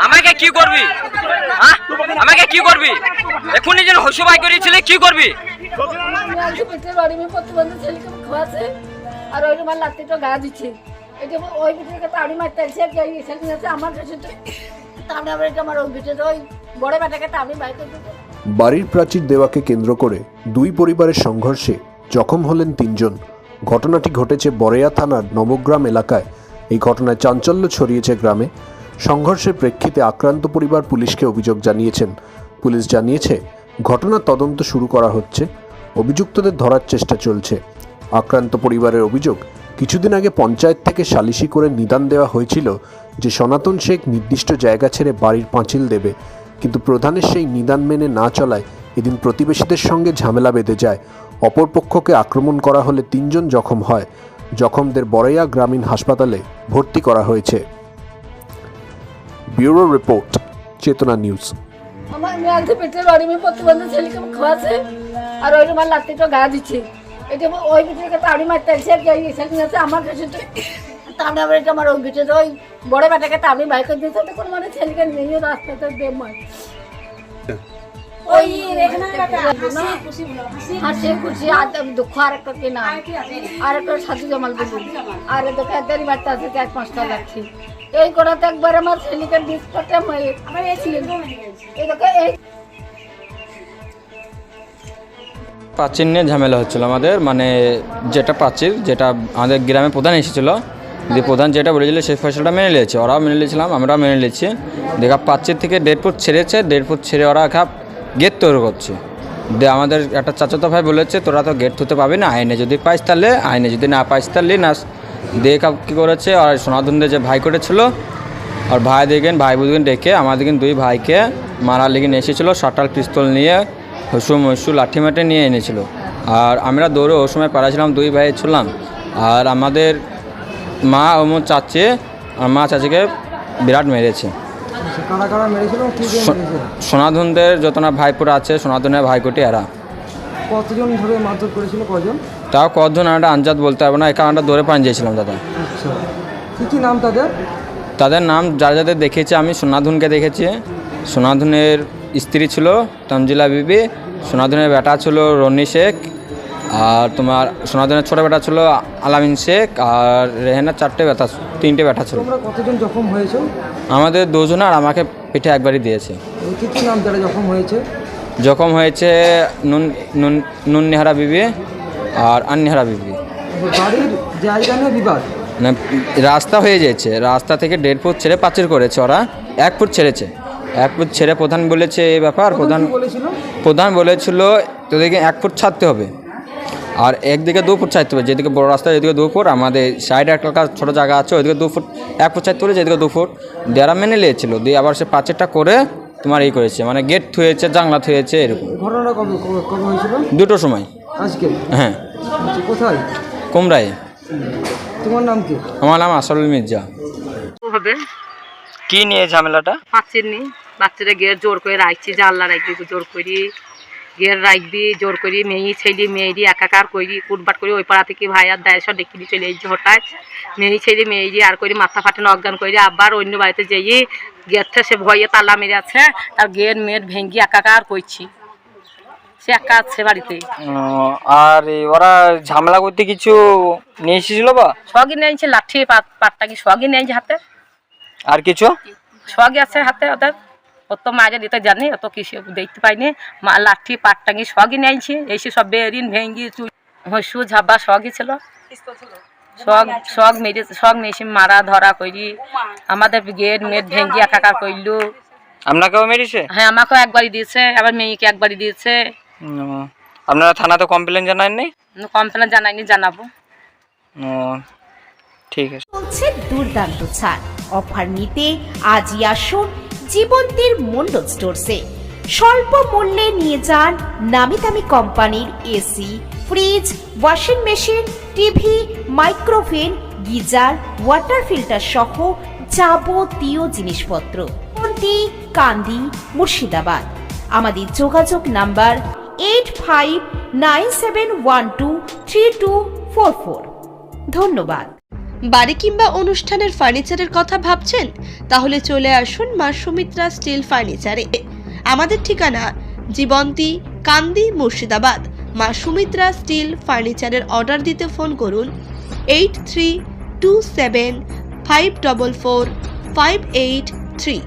আমাকে কি করবি? আমাকে কি করবি? এখনই যেন হসু বাই করেছিলে কি করবি? আর ওই রুমাল লাত্তিটা গা দিচ্ছে, এটা ওই ভিতরে তাড়ি মারতে আছে আমার কাছে, তাহলে আবার এটা আমার ওই ভিতরে ওই বড় বেটাকে তাড়ি বাইর করে দিতে। বাড়ির প্রাচীর দেওয়াকে কেন্দ্র করে দুই পরিবারের সংঘর্ষে জখম হলেন ৩ জন। ঘটনাটি ঘটেছে বরেয়া থানার নবগ্রাম এলাকায়। এই ঘটনায় চাঞ্চল্য ছড়িয়েছে গ্রামে। সংঘর্ষের প্রেক্ষিতে আক্রান্ত পরিবার পুলিশকে অভিযোগ জানিয়েছেন। পুলিশ জানিয়েছে ঘটনার তদন্ত শুরু করা হচ্ছে, অভিযুক্তদের ধরার চেষ্টা চলছে। আক্রান্ত পরিবারের অভিযোগ, কিছুদিন আগে পঞ্চায়েত থেকে সালিশি করে নিদান দেওয়া হয়েছিল যে সনাতন শেখ নির্দিষ্ট জায়গা ছেড়ে বাড়ির পাঁচিল দেবে, কিন্তু প্রধানের সেই নিদান মেনে না চলায় এদিন প্রতিবেশীদের সঙ্গে ঝামেলা বেঁধে যায়। অপরপক্ষকে আক্রমণ করা হলে ৩ জন জখম হয়। জখমদের বরেয়া গ্রামীণ হাসপাতালে ভর্তি করা হয়েছে। ব্যুরো রিপোর্ট, চেতনা নিউজ। আমার মেয়ে পেটের বাড়ি মেয়ে প্রতিবন্ধী ছেলেকে খাওয়াছে, আর ওই রুমাল লাত্তিটা গা দিচ্ছে, এটা ওই ভিতরে তাড়ি মারতে আছে আমার কাছে, তাহলে আবার এটা আমার ওই ভিতরে ওই বড় বেটাকে তাড়ি বাইর করে দিতে কোনো মানে ছেলেকে নিয়ে রাস্তাতে দেব ওই হাসি খুশি দুঃখ আর একটা কেনা আর একটা সাথী জমাল দেবো আর এদেরকে একদারি বাড়তে আছে 4-5টা লাগছে। এই করাতে একবার আমার ছেলেকে ডিসপাটে আমার এই ছিল এদেরকে এই প্রাচীর নিয়ে ঝামেলা হচ্ছিল আমাদের, মানে যেটা প্রাচীর, যেটা আমাদের গ্রামে প্রধান এসেছিল, যে প্রধান যেটা বলেছিল সেই ফয়সালাটা মেনে নিয়েছে, ওরাও মেনে নিয়েছিলাম, আমরাও মেনে নিয়েছি। দেখা প্রাচীর থেকে 1.5 ফুট ছেড়েছে, 1.5 ফুট ছেড়ে ওরা গেট তৈরি করছে। আমাদের একটা চাচাতো ভাই বলেছে তোরা তো গেট ধুতে পাবি না, আইনে যদি পাইস তাহলে আইনে, যদি না পাইস তাহলে না। দেখা কী করেছে, আর সনাতনদের যে ভাই করেছিল আর ভাই দেখেন ভাই বুঝবেন ডেকে আমাদের 2 ভাইকে মারা লেগে এসেছিলো, শাটাল পিস্তল নিয়ে হসু মসু লাঠি মাঠে নিয়ে এনেছিল। আর আমরা দৌড়ে ওই সময় পাড়াছিলাম, 2 ভাই ছিলাম। আর আমাদের মা ও মোর চাচি আর মা চাচিকে বিরাট মেরেছে। সনাতনদের যতনা ভাইপুরা আছে, সনাতনের ভাইকোটি এরা। কতজন ধরে মারধর করেছিল, কজন? তাও কতজন আমরা আঞ্জাদ বলতে পারবো না, এখানে আমরা দৌড়ে পাঞ্জিয়েছিলাম দাদা। আচ্ছা, কী নাম তাদের? তাদের নাম যাদের দেখেছি আমি, সনাতনকে দেখেছি। সনাতনের স্ত্রী ছিল তঞ্জিলা বিবি, সনাতনের বেটা ছিল রনি শেখ, আর তোমার সনাতনের ছোটো বেটা ছিল আলামিন শেখ, আর রেহেনার 3টে বেটা ছিল। কতজন জখম হয়েছে? আমাদের 2 জন, আর আমাকে পিঠে একবারই দিয়েছে। কী নাম যারা জখম হয়েছে? জখম হয়েছে নুননিহারা বিবি আর আন্নিহারা বিবি। বাড়ির জায়গা নিয়ে বিবাদ, না রাস্তা হয়ে যাচ্ছে, রাস্তা থেকে 1.5 ফুট ছেড়ে পাঁচিল করেছে ওরা, 1 ফুট ছেড়েছে। 1 ফুট ছেড়ে প্রধান বলেছে এই ব্যাপার, প্রধান বলেছিল তোদেরকে 1 ফুট ছাড়তে হবে, আর একদিকে 2 ফুট ছাড়তে হবে, যেদিকে বড় রাস্তা এদিকে 2 ফুট, আমাদের সাইডে একটা ছোটো জায়গা আছে ওইদিকে 2 ফুট, 1 ফুট ছাড়তে হবে, যেদিকে 2 ফুট দেয়ারা মেনে নিয়েছিল। দিয়ে আবার সে পাঁচিলটা করে তোমার এই করেছে, মানে গেট থুয়েছে, জানলা থুয়েছে, এরকম। ঘটনাটা কবে হয়েছিল? 2টোর সময়। আজকে? হ্যাঁ। কোথায়? কুমড়ায়। তোমার নাম কি? আমার নাম আসরুল মির্জা। হবে কি নিয়ে ঝামেলাটা? পাচ্ছেন নি বাচ্চারা গিয়ে জোর করে রাখছি, জানলা রাখবি জোর করি, গিয়ে রাখবি জোর করি, মেয়ে ছেলে মেয়েরি একাকার করি কুটবাট করি। ওই পাড়া থেকে ভাই আর দায়ের সব ডেকে দিয়ে চলে এসেছি হঠাৎ, মেয়ে ছেলে মেয়েরি আর করি মাথা ফাটানো অজ্ঞান করি। আবার অন্য বাড়িতে যেয়ে গেটটা সে ভয়ে তালা মেরে আছে, তার গেট মেয়ের ভেঙ্গি একাকার করছি, সে একা আছে বাড়িতে। আর ওরা ঝামেলা করতে কিছু নিয়ে এসেছিল বা? সগই নিয়েছে, লাঠি পাটটা কি সগই নিয়েছে হাতে, আর কিছু সগই আছে হাতে ওদের। অত মাঝে দিতে জানি, অত কিছু দেখতে পাইনি। লাঠি পাটটাঙ্গি সগই নিয়েছে, এসে সব বেরিন ভেঙ্গি হসু ঝাব্বা সগই ছিল, শখ মেরেছে, শখ মেশিন মারা ধরা করি, আমাদের গেট মেট ভেঙ্গি একাকার করলো। আপনাকেও মেরেছে? হ্যাঁ, আমাকেও একবারই দিয়েছে, আবার মেয়েকে একবারই দিয়েছে। আপনারা থানাতে কমপ্লেন জানাননি? কমপ্লেন জানাইনি, জানাবো। ঠিক আছে। চলছে দুর্দান্ত ছাড়, অফার নিতে আজই আসুন জীবন্তীর মন্ডল স্টোরসে। স্বল্প মূল্যে নিয়ে যান নামি দামি কোম্পানির AC, fridge, washing machine, TV, micro oven, geyser, water filter সহ যাবতীয় জিনিসপত্র। কান্দি, মুর্শিদাবাদ। আমাদের যোগাযোগ নাম্বার 8597123244। ধন্যবাদ। বাড়ি কিংবা অনুষ্ঠানের ফার্নিচারের কথা ভাবছেন? তাহলে চলে আসুন মা সুমিত্রা স্টিল ফার্নিচারে। আমাদের ঠিকানা জীবন্তী, কান্দি, মুর্শিদাবাদ। মা সুমিত্রা স্টিল ফার্নিচারের অর্ডার দিতে ফোন করুন 8327544583।